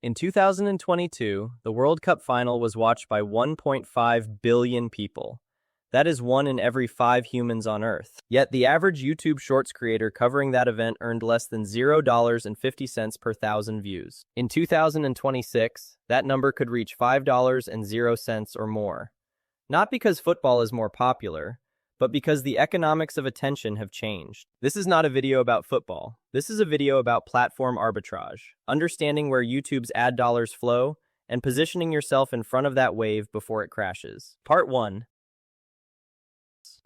In 2022, the World Cup final was watched by 1.5 billion people. That is 1 in every 5 humans on Earth. Yet the average YouTube Shorts creator covering that event earned less than $0.50 per thousand views. In 2026, that number could reach $5.00 or more. Not because football is more popular, but because the economics of attention have changed. This is not a video about football. This is a video about platform arbitrage, understanding where YouTube's ad dollars flow, and positioning yourself in front of that wave before it crashes. Part 1.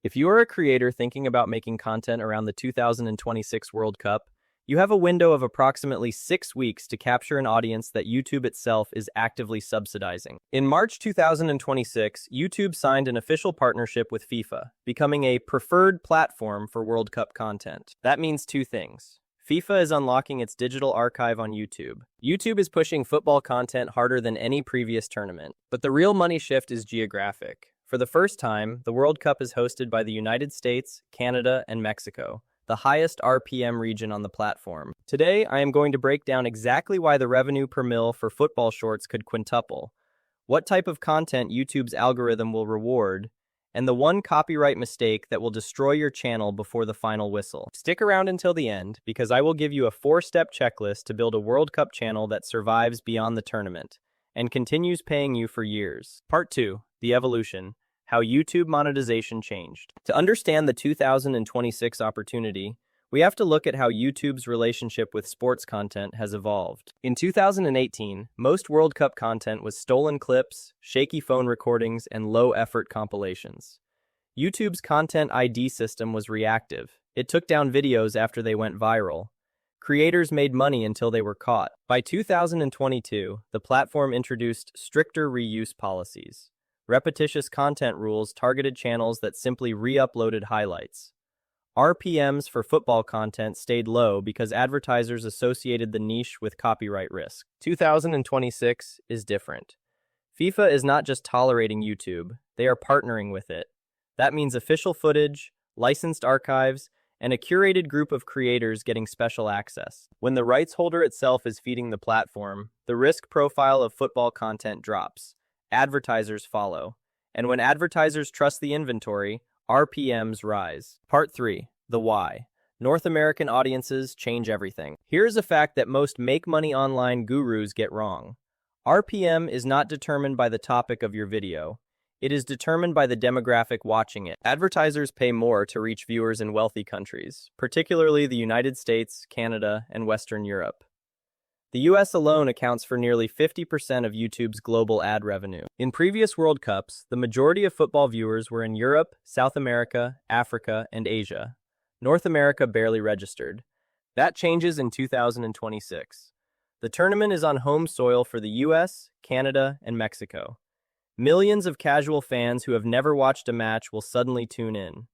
If you are a creator thinking about making content around the 2026 World Cup, you have a window of approximately 6 weeks to capture an audience that YouTube itself is actively subsidizing. In March 2026, YouTube signed an official partnership with FIFA, becoming a preferred platform for World Cup content. That means 2 things. FIFA is unlocking its digital archive on YouTube. YouTube is pushing football content harder than any previous tournament. But the real money shift is geographic. For the first time, the World Cup is hosted by the United States, Canada, and Mexico, the highest RPM region on the platform. Today, I am going to break down exactly why the revenue per mil for football shorts could quintuple, what type of content YouTube's algorithm will reward, and the one copyright mistake that will destroy your channel before the final whistle. Stick around until the end, because I will give you a 4-step checklist to build a World Cup channel that survives beyond the tournament and continues paying you for years. Part 2, the evolution. How YouTube monetization changed. To understand the 2026 opportunity, we have to look at how YouTube's relationship with sports content has evolved. In 2018, most World Cup content was stolen clips, shaky phone recordings, and low-effort compilations. YouTube's Content ID system was reactive. It took down videos after they went viral. Creators made money until they were caught. By 2022, the platform introduced stricter reuse policies. Repetitious content rules targeted channels that simply re-uploaded highlights. RPMs for football content stayed low because advertisers associated the niche with copyright risk. 2026 is different. FIFA is not just tolerating YouTube, they are partnering with it. That means official footage, licensed archives, and a curated group of creators getting special access. When the rights holder itself is feeding the platform, the risk profile of football content drops. Advertisers follow. And when advertisers trust the inventory, RPMs rise. Part 3. The why. North American audiences change everything. Here's a fact that most make-money online gurus get wrong. RPM is not determined by the topic of your video. It is determined by the demographic watching it. Advertisers pay more to reach viewers in wealthy countries, particularly the United States, Canada, and Western Europe. The US alone accounts for nearly 50% of YouTube's global ad revenue. In previous World Cups, the majority of football viewers were in Europe, South America, Africa, and Asia. North America barely registered. That changes in 2026. The tournament is on home soil for the US, Canada, and Mexico. Millions of casual fans who have never watched a match will suddenly tune in.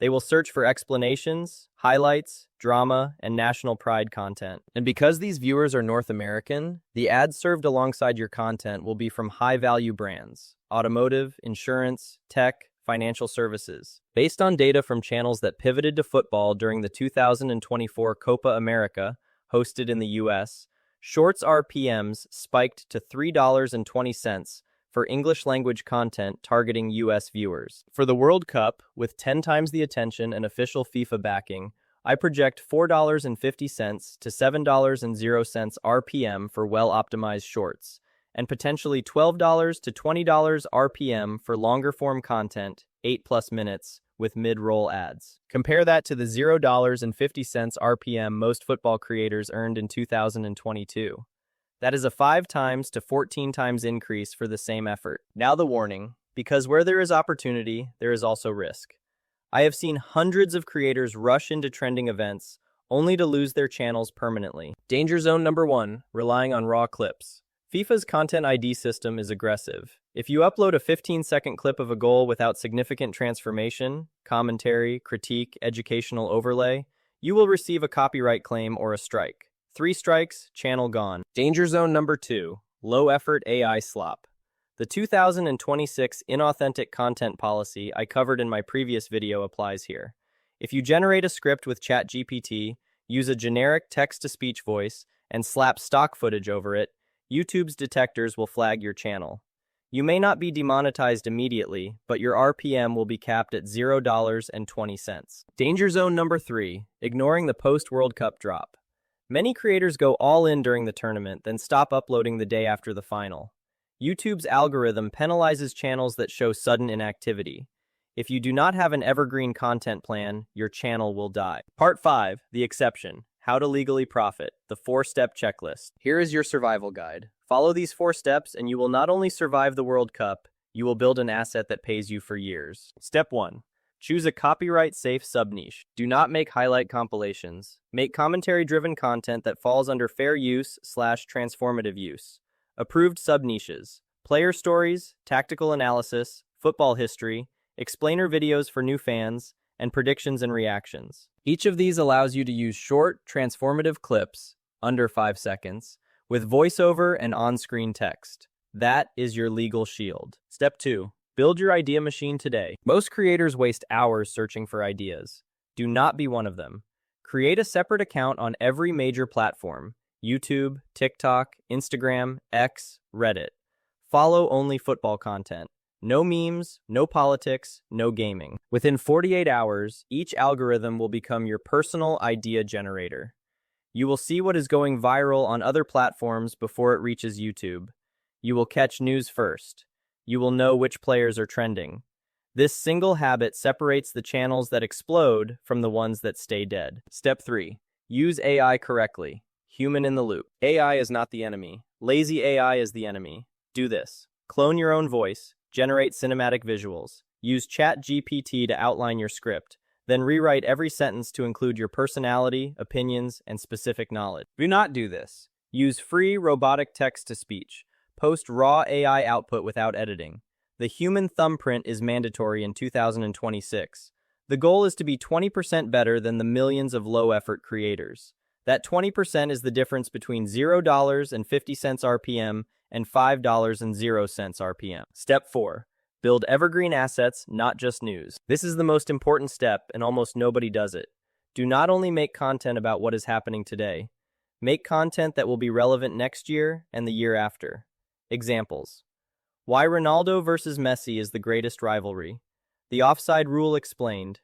They will search for explanations, highlights, drama, and national pride content. And because these viewers are North American, the ads served alongside your content will be from high-value brands: automotive, insurance, tech, financial services. Based on data from channels that pivoted to football during the 2024 Copa America, hosted in the US, Shorts RPMs spiked to $3.20 for English-language content targeting US viewers. For the World Cup, with 10 times the attention and official FIFA backing, I project $4.50 to $7.00 RPM for well-optimized shorts, and potentially $12 to $20 RPM for longer-form content, 8+ minutes, with mid-roll ads. Compare that to the $0.50 RPM most football creators earned in 2022. That is a 5 times to 14 times increase for the same effort. Now the warning, because where there is opportunity, there is also risk. I have seen hundreds of creators rush into trending events only to lose their channels permanently. Danger zone number 1, relying on raw clips. FIFA's Content ID system is aggressive. If you upload a 15-second clip of a goal without significant transformation, commentary, critique, educational overlay, you will receive a copyright claim or a strike. 3 strikes, channel gone. Danger zone number 2, low-effort AI slop. The 2026 inauthentic content policy I covered in my previous video applies here. If you generate a script with ChatGPT, use a generic text-to-speech voice, and slap stock footage over it, YouTube's detectors will flag your channel. You may not be demonetized immediately, but your RPM will be capped at $0.20. Danger zone number 3, ignoring the post-World Cup drop. Many creators go all in during the tournament, then stop uploading the day after the final. YouTube's algorithm penalizes channels that show sudden inactivity. If you do not have an evergreen content plan, your channel will die. Part 5, the exception. How to legally profit, the 4-step checklist. Here is your survival guide. Follow these 4 steps and you will not only survive the World Cup, you will build an asset that pays you for years. Step 1. Choose a copyright-safe sub-niche. Do not make highlight compilations. Make commentary-driven content that falls under fair use/transformative use. Approved sub-niches. Player stories, tactical analysis, football history, explainer videos for new fans, and predictions and reactions. Each of these allows you to use short, transformative clips, under 5 seconds, with voiceover and on-screen text. That is your legal shield. Step 2. Build your idea machine today. Most creators waste hours searching for ideas. Do not be one of them. Create a separate account on every major platform: YouTube, TikTok, Instagram, X, Reddit. Follow only football content. No memes, no politics, no gaming. Within 48 hours, each algorithm will become your personal idea generator. You will see what is going viral on other platforms before it reaches YouTube. You will catch news first. You will know which players are trending. This single habit separates the channels that explode from the ones that stay dead. Step 3. Use AI correctly. Human in the loop. AI is not the enemy. Lazy AI is the enemy. Do this. Clone your own voice. Generate cinematic visuals. Use ChatGPT to outline your script. Then rewrite every sentence to include your personality, opinions, and specific knowledge. Do not do this. Use free robotic text-to-speech. Post raw AI output without editing. The human thumbprint is mandatory in 2026. The goal is to be 20% better than the millions of low-effort creators. That 20% is the difference between $0.50 RPM and $5.00 RPM. Step 4. Build evergreen assets, not just news. This is the most important step, and almost nobody does it. Do not only make content about what is happening today. Make content that will be relevant next year and the year after. Examples. Why Ronaldo versus Messi is the greatest rivalry. The offside rule explained.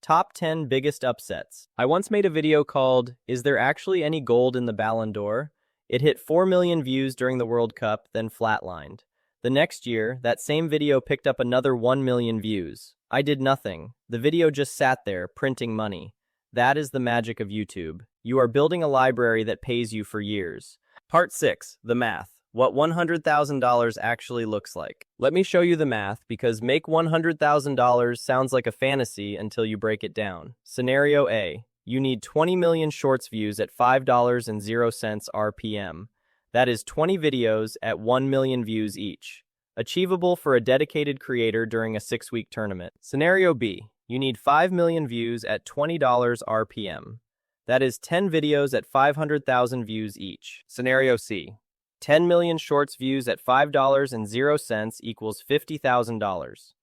Top 10 biggest upsets. I once made a video called, "Is there actually any gold in the Ballon d'Or?" It hit 4 million views during the World Cup, then flatlined. The next year, that same video picked up another 1 million views. I did nothing. The video just sat there, printing money. That is the magic of YouTube. You are building a library that pays you for years. Part 6. The math. What $100,000 actually looks like. Let me show you the math, because make $100,000 sounds like a fantasy until you break it down. Scenario A. You need 20 million shorts views at $5.00 RPM. That is 20 videos at 1 million views each. Achievable for a dedicated creator during a 6-week tournament. Scenario B. You need 5 million views at $20 RPM. That is 10 videos at 500,000 views each. Scenario C. 10 million shorts views at $5.00 equals $50,000.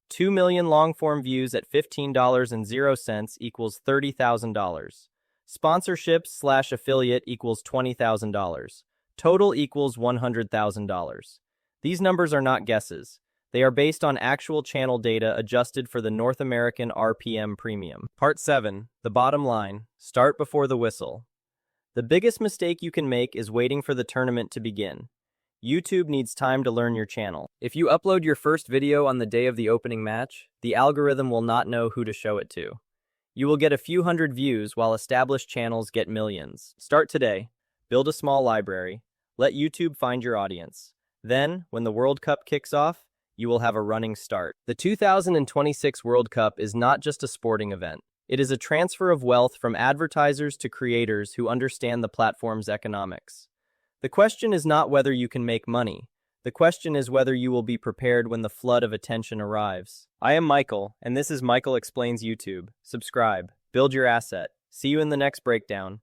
2 million long-form views at $15.00 equals $30,000. Sponsorships/affiliate equals $20,000. Total equals $100,000. These numbers are not guesses. They are based on actual channel data adjusted for the North American RPM premium. Part 7. The bottom line. Start before the whistle. The biggest mistake you can make is waiting for the tournament to begin. YouTube needs time to learn your channel. If you upload your first video on the day of the opening match, the algorithm will not know who to show it to. You will get a few hundred views while established channels get millions. Start today. Build a small library. Let YouTube find your audience. Then, when the World Cup kicks off, you will have a running start. The 2026 World Cup is not just a sporting event. It is a transfer of wealth from advertisers to creators who understand the platform's economics. The question is not whether you can make money. The question is whether you will be prepared when the flood of attention arrives. I am Michael, and this is Michael Explains YouTube. Subscribe. Build your asset. See you in the next breakdown.